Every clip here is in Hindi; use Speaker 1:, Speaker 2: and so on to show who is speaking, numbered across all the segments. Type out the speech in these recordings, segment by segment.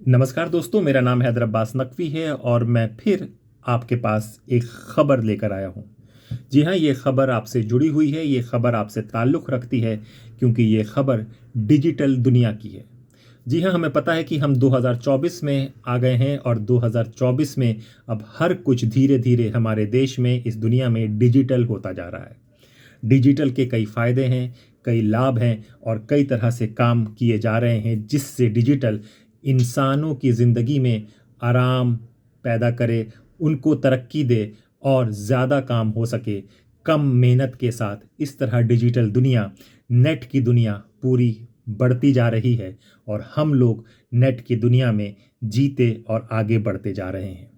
Speaker 1: नमस्कार दोस्तों, मेरा नाम हैदर अब्बास नकवी है और मैं फिर आपके पास एक खबर लेकर आया हूँ। जी हाँ, ये खबर आपसे जुड़ी हुई है, ये खबर आपसे ताल्लुक़ रखती है क्योंकि ये खबर डिजिटल दुनिया की है। जी हाँ, हमें पता है कि हम 2024 में आ गए हैं और 2024 में अब हर कुछ धीरे-धीरे हमारे देश में, इस दुनिया में डिजिटल होता जा रहा है। डिजिटल के कई फ़ायदे हैं, कई लाभ हैं और कई तरह से काम किए जा रहे हैं जिससे डिजिटल इंसानों की ज़िंदगी में आराम पैदा करे, उनको तरक्की दे और ज़्यादा काम हो सके, कम मेहनत के साथ। इस तरह डिजिटल दुनिया, नेट की दुनिया पूरी बढ़ती जा रही है और हम लोग नेट की दुनिया में जीते और आगे बढ़ते जा रहे हैं।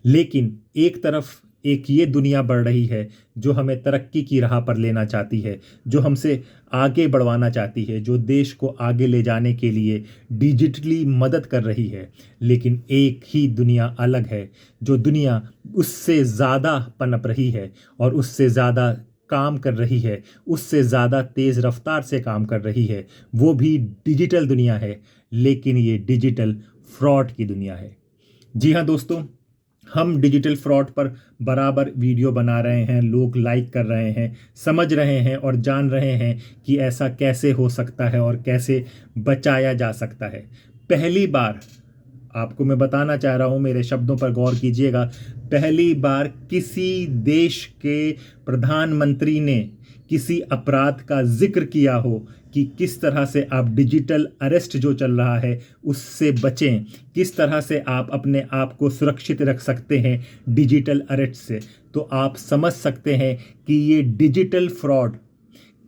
Speaker 1: लेकिन एक तरफ एक ये दुनिया बढ़ रही है जो हमें तरक्की की राह पर लेना चाहती है, जो हमसे आगे बढ़वाना चाहती है, जो देश को आगे ले जाने के लिए डिजिटली मदद कर रही है। लेकिन एक ही दुनिया अलग है, जो दुनिया उससे ज़्यादा पनप रही है और उससे ज़्यादा काम कर रही है, उससे ज़्यादा तेज़ रफ्तार से काम कर रही है। वो भी डिजिटल दुनिया है, लेकिन ये डिजिटल फ्रॉड की दुनिया है। जी हाँ दोस्तों, हम डिजिटल फ्रॉड पर बराबर वीडियो बना रहे हैं, लोग लाइक कर रहे हैं, समझ रहे हैं और जान रहे हैं कि ऐसा कैसे हो सकता है और कैसे बचाया जा सकता है। पहली बार आपको मैं बताना चाह रहा हूँ, मेरे शब्दों पर गौर कीजिएगा। पहली बार किसी देश के प्रधानमंत्री ने किसी अपराध का जिक्र किया हो कि किस तरह से आप डिजिटल अरेस्ट जो चल रहा है उससे बचें, किस तरह से आप अपने आप को सुरक्षित रख सकते हैं डिजिटल अरेस्ट से। तो आप समझ सकते हैं कि ये डिजिटल फ्रॉड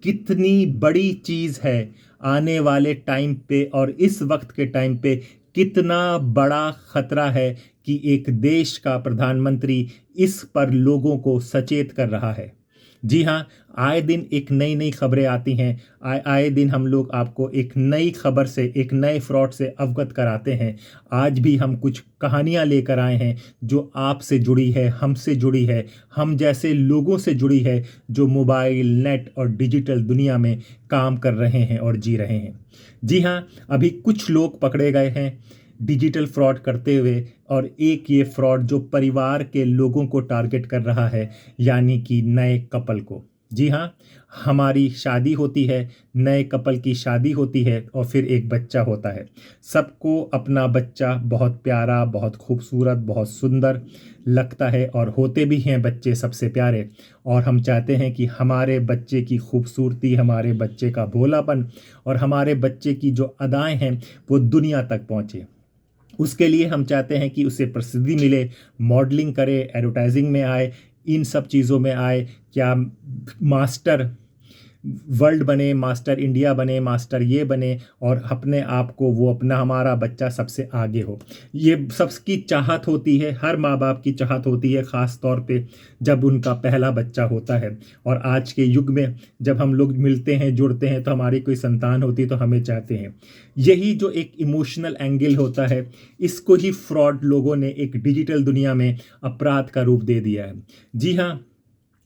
Speaker 1: कितनी बड़ी चीज़ है आने वाले टाइम पे, और इस वक्त के टाइम पे कितना बड़ा खतरा है कि एक देश का प्रधानमंत्री इस पर लोगों को सचेत कर रहा है। जी हाँ, आए दिन एक नई नई खबरें आती हैं, आए आए दिन हम लोग आपको एक नई खबर से, एक नए फ्रॉड से अवगत कराते हैं। आज भी हम कुछ कहानियाँ लेकर आए हैं जो आपसे जुड़ी है, हमसे जुड़ी है, हम जैसे लोगों से जुड़ी है जो मोबाइल, नेट और डिजिटल दुनिया में काम कर रहे हैं और जी रहे हैं। जी हाँ, अभी कुछ लोग पकड़े गए हैं डिजिटल फ्रॉड करते हुए, और एक ये फ्रॉड जो परिवार के लोगों को टारगेट कर रहा है, यानी कि नए कपल को। जी हाँ, हमारी शादी होती है, नए कपल की शादी होती है और फिर एक बच्चा होता है। सबको अपना बच्चा बहुत प्यारा, बहुत खूबसूरत, बहुत सुंदर लगता है और होते भी हैं बच्चे सबसे प्यारे। और हम चाहते हैं कि हमारे बच्चे की खूबसूरती, हमारे बच्चे का भोलापन और हमारे बच्चे की जो अदाएं हैं वो दुनिया तक पहुँचे। उसके लिए हम चाहते हैं कि उसे प्रसिद्धि मिले, मॉडलिंग करे, एडवर्टाइजिंग में आए, इन सब चीज़ों में आए। क्या मास्टर वर्ल्ड बने, मास्टर इंडिया बने, मास्टर ये बने और अपने आप को वो अपना हमारा बच्चा सबसे आगे हो। ये सबकी चाहत होती है, हर माँ बाप की चाहत होती है, ख़ास तौर पे जब उनका पहला बच्चा होता है। और आज के युग में जब हम लोग मिलते हैं, जुड़ते हैं, तो हमारी कोई संतान होती है तो हमें चाहते हैं। यही जो एक इमोशनल एंगल होता है, इसको ही फ्रॉड लोगों ने एक डिजिटल दुनिया में अपराध का रूप दे दिया है। जी हाँ,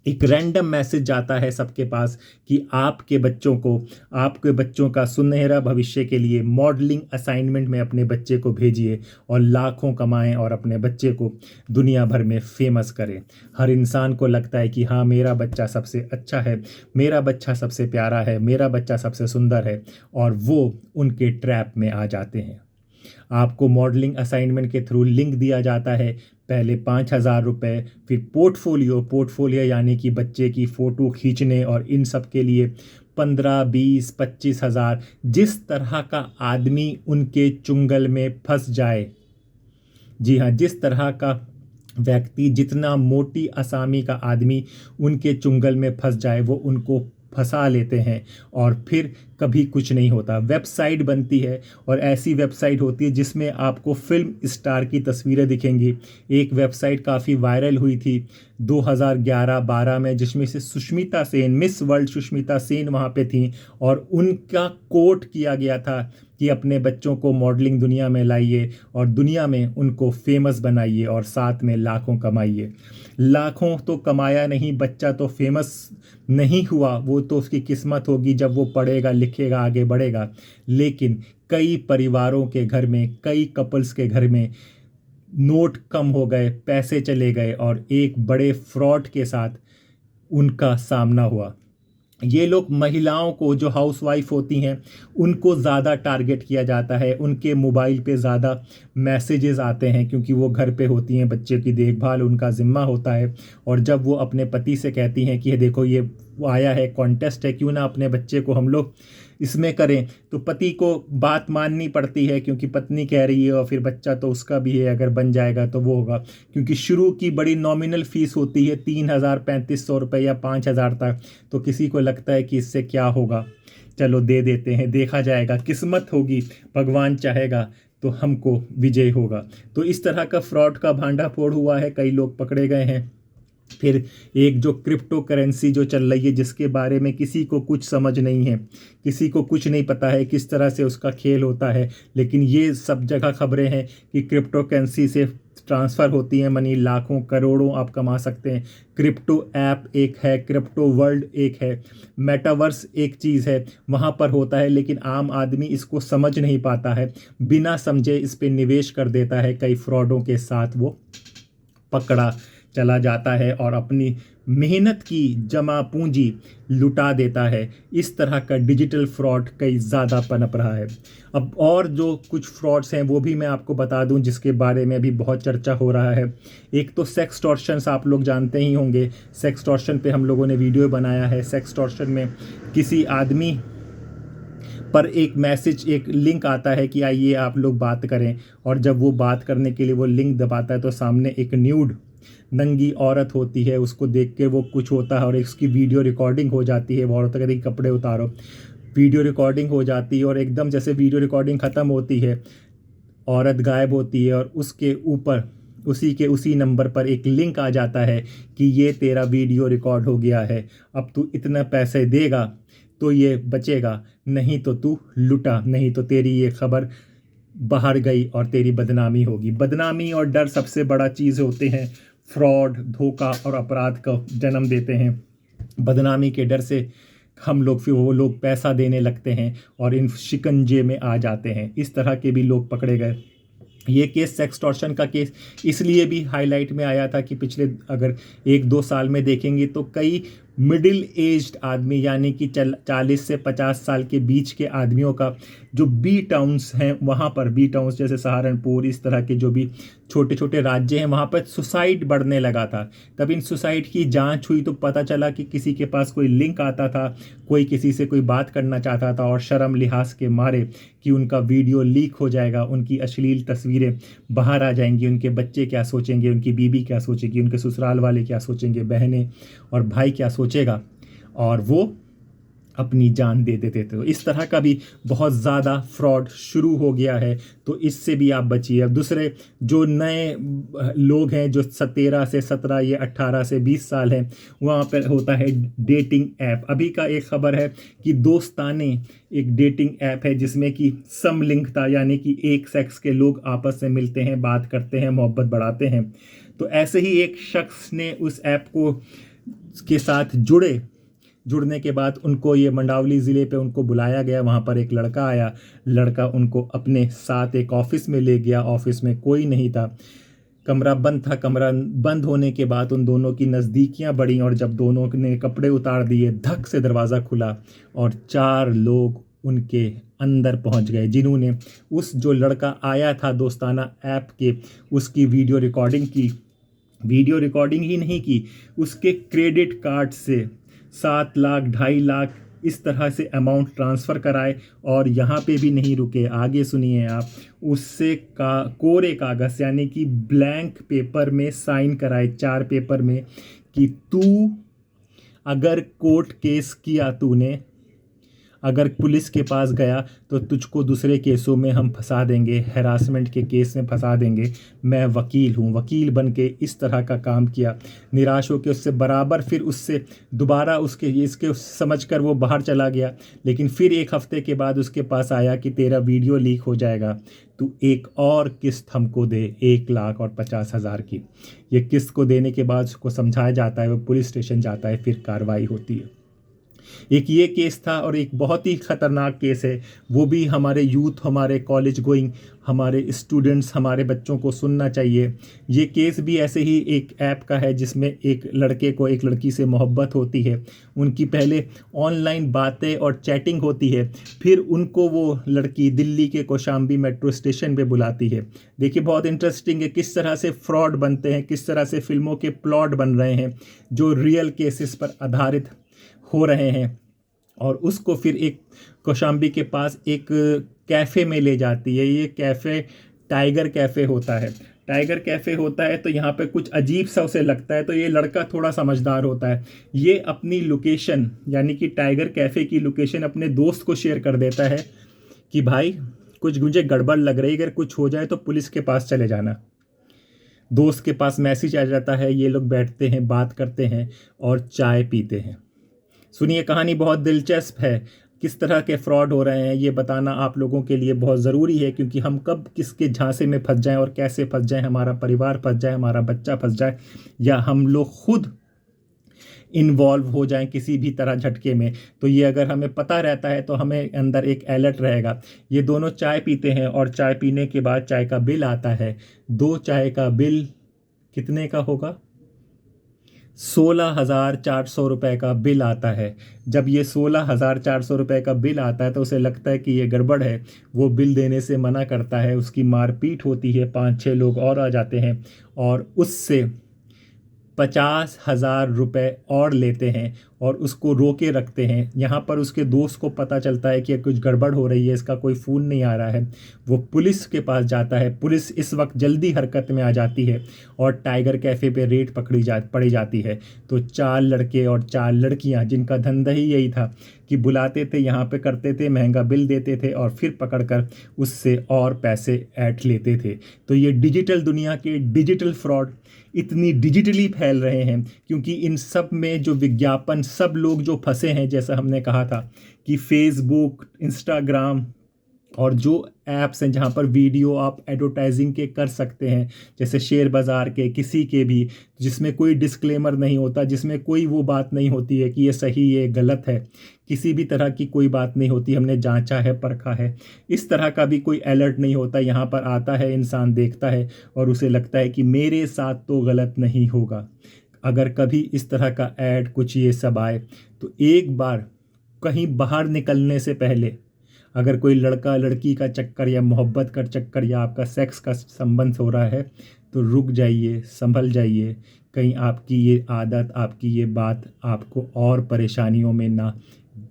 Speaker 1: एक रैंडम मैसेज जाता है सबके पास कि आपके बच्चों का सुनहरा भविष्य के लिए मॉडलिंग असाइनमेंट में अपने बच्चे को भेजिए और लाखों कमाएं और अपने बच्चे को दुनिया भर में फेमस करें। हर इंसान को लगता है कि हाँ, मेरा बच्चा सबसे अच्छा है, मेरा बच्चा सबसे प्यारा है, मेरा बच्चा सबसे सुंदर है, और वो उनके ट्रैप में आ जाते हैं। आपको मॉडलिंग असाइनमेंट के थ्रू लिंक दिया जाता है, पहले 5,000 रुपये, फिर पोर्टफोलियो यानी कि बच्चे की फ़ोटो खींचने और इन सब के लिए 15, 20, 25,000। जिस तरह का आदमी उनके चुंगल में फंस जाए, जी हाँ, जिस तरह का व्यक्ति, जितना मोटी असामी का आदमी उनके चुंगल में फंस जाए, वो उनको फंसा लेते हैं और फिर कभी कुछ नहीं होता। वेबसाइट बनती है और ऐसी वेबसाइट होती है जिसमें आपको फिल्म स्टार की तस्वीरें दिखेंगी। एक वेबसाइट काफ़ी वायरल हुई थी 2011-12 में, जिसमें से सुष्मिता सेन, मिस वर्ल्ड सुष्मिता सेन वहाँ पे थी और उनका कोट किया गया था कि अपने बच्चों को मॉडलिंग दुनिया में लाइए और दुनिया में उनको फेमस बनाइए और साथ में लाखों कमाइए। लाखों तो कमाया नहीं, बच्चा तो फेमस नहीं हुआ, वो तो उसकी किस्मत होगी जब वो पढ़ेगा लिखेगा देखेगा आगे बढ़ेगा। लेकिन कई परिवारों के घर में, कई कपल्स के घर में नोट कम हो गए, पैसे चले गए और एक बड़े फ्रॉड के साथ उनका सामना हुआ। ये लोग महिलाओं को, जो हाउसवाइफ होती हैं, उनको ज़्यादा टारगेट किया जाता है। उनके मोबाइल पे ज़्यादा मैसेजेस आते हैं क्योंकि वो घर पे होती हैं, बच्चे की देखभाल उनका ज़िम्मा होता है। और जब वो अपने पति से कहती हैं कि देखो ये आया है, कॉन्टेस्ट है, क्यों ना अपने बच्चे को हम लोग इसमें करें, तो पति को बात माननी पड़ती है क्योंकि पत्नी कह रही है और फिर बच्चा तो उसका भी है, अगर बन जाएगा तो वो होगा। क्योंकि शुरू की बड़ी नॉमिनल फ़ीस होती है 3,000-3,500 रुपये या 5,000 तक। तो किसी को लगता है कि इससे क्या होगा, चलो दे देते हैं, देखा जाएगा, किस्मत होगी, भगवान चाहेगा तो हमको विजय होगा। तो इस तरह का फ्रॉड का भांडाफोड़ हुआ है, कई लोग पकड़े गए हैं। फिर एक जो क्रिप्टो करेंसी जो चल रही है, जिसके बारे में किसी को कुछ समझ नहीं है, किसी को कुछ नहीं पता है किस तरह से उसका खेल होता है, लेकिन ये सब जगह खबरें हैं कि क्रिप्टो करेंसी से ट्रांसफ़र होती है मनी, लाखों करोड़ों आप कमा सकते हैं। क्रिप्टो ऐप एक है, क्रिप्टो वर्ल्ड एक है, मेटावर्स एक चीज़ है, वहाँ पर होता है। लेकिन आम आदमी इसको समझ नहीं पाता है, बिना समझे इस पर निवेश कर देता है। कई फ्रॉडों के साथ वो पकड़ा चला जाता है और अपनी मेहनत की जमा पूंजी लुटा देता है। इस तरह का डिजिटल फ्रॉड कई ज़्यादा पनप रहा है। अब और जो कुछ फ्रॉड्स हैं वो भी मैं आपको बता दूं, जिसके बारे में भी बहुत चर्चा हो रहा है। एक तो सेक्सटॉर्शंस, आप लोग जानते ही होंगे, सेक्सटॉर्शन पे हम लोगों ने वीडियो बनाया है। सेक्सटॉर्शन में किसी आदमी पर एक मैसेज, एक लिंक आता है कि आइए आप लोग बात करें, और जब वो बात करने के लिए वो लिंक दबाता है तो सामने एक न्यूड नंगी औरत होती है, उसको देख के वो कुछ होता है और उसकी वीडियो रिकॉर्डिंग हो जाती है। वो औरत कहती है कपड़े उतारो, वीडियो रिकॉर्डिंग हो जाती है और एकदम जैसे वीडियो रिकॉर्डिंग ख़त्म होती है, औरत गायब होती है और उसके ऊपर उसी नंबर पर एक लिंक आ जाता है कि ये तेरा वीडियो रिकॉर्ड हो गया है, अब तू इतना पैसे देगा तो ये बचेगा, नहीं तो तू लुटा, नहीं तो तेरी ये खबर बाहर गई और तेरी बदनामी होगी। बदनामी और डर सबसे बड़ा चीज़ होते हैं, फ्रॉड, धोखा और अपराध का जन्म देते हैं। बदनामी के डर से हम लोग, फिर वो लोग पैसा देने लगते हैं और इन शिकंजे में आ जाते हैं। इस तरह के भी लोग पकड़े गए। ये केस सेक्सटॉर्शन का केस इसलिए भी हाईलाइट में आया था कि पिछले अगर 1-2 साल में देखेंगे तो कई मिडिल एज्ड आदमी, यानी कि 40 से 50 साल के बीच के आदमियों का, जो बी टाउन्स हैं वहाँ पर, बी टाउन्स जैसे सहारनपुर, इस तरह के जो भी छोटे छोटे राज्य हैं, वहाँ पर सुसाइड बढ़ने लगा था। तब इन सुसाइड की जांच हुई तो पता चला कि किसी के पास कोई लिंक आता था, कोई किसी से कोई बात करना चाहता था और शर्म लिहाज के मारे कि उनका वीडियो लीक हो जाएगा, उनकी अश्लील तस्वीरें बाहर आ जाएंगी, उनके बच्चे क्या सोचेंगे, उनकी बीवी क्या सोचेगी, उनके ससुराल वाले क्या सोचेंगे, बहनें और भाई क्या सोचेगा, और वो अपनी जान दे देते थे। तो इस तरह का भी बहुत ज़्यादा फ्रॉड शुरू हो गया है, तो इससे भी आप बचिए। अब दूसरे जो नए लोग हैं, जो 13 से 17 या 18 से 20 साल हैं, वहाँ पर होता है डेटिंग ऐप। अभी का एक खबर है कि दोस्ताने एक डेटिंग ऐप है जिसमें कि समलिंगता, यानी कि एक सेक्स के लोग आपस में मिलते हैं, बात करते हैं, मोहब्बत बढ़ाते हैं। तो ऐसे ही एक शख्स ने उस ऐप को के साथ जुड़ने के बाद उनको ये मंडावली ज़िले पे उनको बुलाया गया। वहाँ पर एक लड़का आया, लड़का उनको अपने साथ एक ऑफ़िस में ले गया। ऑफ़िस में कोई नहीं था, कमरा बंद था। कमरा बंद होने के बाद उन दोनों की नज़दीकियाँ बढ़ी और जब दोनों ने कपड़े उतार दिए, धक से दरवाज़ा खुला और 4 लोग उनके अंदर पहुंच गए, जिन्होंने उस जो लड़का आया था दोस्ताना ऐप के, उसकी वीडियो रिकॉर्डिंग की। वीडियो रिकॉर्डिंग ही नहीं की, उसके क्रेडिट कार्ड से 7 लाख 2.5 लाख इस तरह से अमाउंट ट्रांसफ़र कराए। और यहाँ पे भी नहीं रुके, आगे सुनिए आप, उससे कोरे कागज़ यानी कि ब्लैंक पेपर में साइन कराए, 4 पेपर में, कि तू अगर कोर्ट केस किया, तूने अगर पुलिस के पास गया तो तुझको दूसरे केसों में हम फंसा देंगे, हैरासमेंट के केस में फंसा देंगे, मैं वकील हूँ। वकील बन के इस तरह का काम किया। निराश होकर उससे बराबर फिर उससे दोबारा इसके समझ कर वो बाहर चला गया। लेकिन फिर 1 हफ्ते के बाद उसके पास आया कि तेरा वीडियो लीक हो जाएगा, तू एक और किस्त हमको दे, 1,50,000 की। ये किस्त को देने के बाद उसको समझाया जाता है, वो पुलिस स्टेशन जाता है, फिर कार्रवाई होती है। एक ये केस था और एक बहुत ही ख़तरनाक केस है, वो भी हमारे यूथ, हमारे कॉलेज गोइंग, हमारे स्टूडेंट्स, हमारे बच्चों को सुनना चाहिए। ये केस भी ऐसे ही एक ऐप का है जिसमें एक लड़के को एक लड़की से मोहब्बत होती है। उनकी पहले ऑनलाइन बातें और चैटिंग होती है, फिर उनको वो लड़की दिल्ली के कौशाम्बी मेट्रो स्टेशन पे बुलाती है। देखिए बहुत इंटरेस्टिंग है किस तरह से फ्रॉड बनते हैं, किस तरह से फिल्मों के प्लॉट बन रहे हैं जो रियल केसेस पर आधारित हो रहे हैं। और उसको फिर एक कौशाम्बी के पास एक कैफ़े में ले जाती है। ये कैफ़े टाइगर कैफ़े होता है। टाइगर कैफ़े होता है तो यहाँ पे कुछ अजीब सा उसे लगता है, तो ये लड़का थोड़ा समझदार होता है। ये अपनी लोकेशन यानी कि टाइगर कैफ़े की लोकेशन अपने दोस्त को शेयर कर देता है कि भाई कुछ मुझे गड़बड़ लग रही है, अगर कुछ हो जाए तो पुलिस के पास चले जाना। दोस्त के पास मैसेज आ जाता है, ये लोग बैठते हैं, बात करते हैं और चाय पीते हैं। सुनिए, कहानी बहुत दिलचस्प है। किस तरह के फ्रॉड हो रहे हैं ये बताना आप लोगों के लिए बहुत ज़रूरी है, क्योंकि हम कब किसके झांसे में फंस जाएं और कैसे फंस जाएं, हमारा परिवार फंस जाए, हमारा बच्चा फंस जाए, या हम लोग खुद इन्वॉल्व हो जाएं किसी भी तरह झटके में। तो ये अगर हमें पता रहता है तो हमें अंदर एक अलर्ट रहेगा। ये दोनों चाय पीते हैं और चाय पीने के बाद चाय का बिल आता है। 2 चाय का बिल कितने का होगा? 16,400 रुपये का बिल आता है। जब ये 16,400 रुपये का बिल आता है तो उसे लगता है कि ये गड़बड़ है। वो बिल देने से मना करता है, उसकी मारपीट होती है, 5-6 लोग और आ जाते हैं और उससे 50,000 रुपये और लेते हैं और उसको रोके रखते हैं। यहाँ पर उसके दोस्त को पता चलता है कि कुछ गड़बड़ हो रही है, इसका कोई फ़ोन नहीं आ रहा है। वो पुलिस के पास जाता है। पुलिस इस वक्त जल्दी हरकत में आ जाती है और टाइगर कैफ़े पे रेड पड़ी जाती है। तो 4 लड़के और 4 लड़कियाँ जिनका धंधा ही यही था कि बुलाते थे, यहाँ पे करते थे, महंगा बिल देते थे और फिर पकड़कर उससे और पैसे ऐंठ लेते थे। तो ये डिजिटल दुनिया के डिजिटल फ्रॉड इतनी डिजिटली फैल रहे हैं क्योंकि इन सब में जो विज्ञापन, सब लोग जो फंसे हैं, जैसा हमने कहा था कि फेसबुक, इंस्टाग्राम और जो ऐप्स हैं जहाँ पर वीडियो आप एडवर्टाइजिंग के कर सकते हैं, जैसे शेयर बाज़ार के, किसी के भी, जिसमें कोई डिस्क्लेमर नहीं होता, जिसमें कोई वो बात नहीं होती है कि ये सही ये गलत है, किसी भी तरह की कोई बात नहीं होती, हमने जांचा है, परखा है, इस तरह का भी कोई अलर्ट नहीं होता। यहाँ पर आता है इंसान, देखता है और उसे लगता है कि मेरे साथ तो गलत नहीं होगा। अगर कभी इस तरह का ऐड कुछ ये सब आए तो एक बार कहीं बाहर निकलने से पहले अगर कोई लड़का लड़की का चक्कर या मोहब्बत का चक्कर या आपका सेक्स का संबंध हो रहा है तो रुक जाइए, संभल जाइए। कहीं आपकी ये आदत, आपकी ये बात आपको और परेशानियों में ना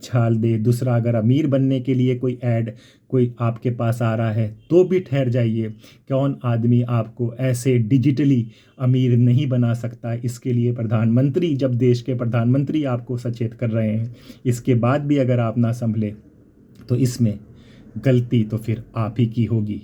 Speaker 1: झाल दे। दूसरा, अगर अमीर बनने के लिए कोई ऐड कोई आपके पास आ रहा है तो भी ठहर जाइए। कौन आदमी आपको ऐसे डिजिटली अमीर नहीं बना सकता। इसके लिए प्रधानमंत्री, जब देश के प्रधानमंत्री आपको सचेत कर रहे हैं, इसके बाद भी अगर आप ना संभले तो इसमें गलती तो फिर आप ही की होगी।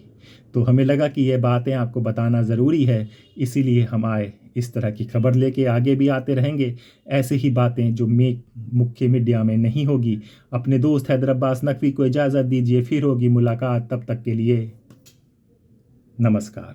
Speaker 1: तो हमें लगा कि ये बातें आपको बताना ज़रूरी है, इसीलिए हम आए। इस तरह की खबर लेके आगे भी आते रहेंगे, ऐसे ही बातें जो मुख्य मीडिया में नहीं होगी। अपने दोस्त हैदर अब्बास नकवी को इजाज़त दीजिए, फिर होगी मुलाकात। तब तक के लिए नमस्कार।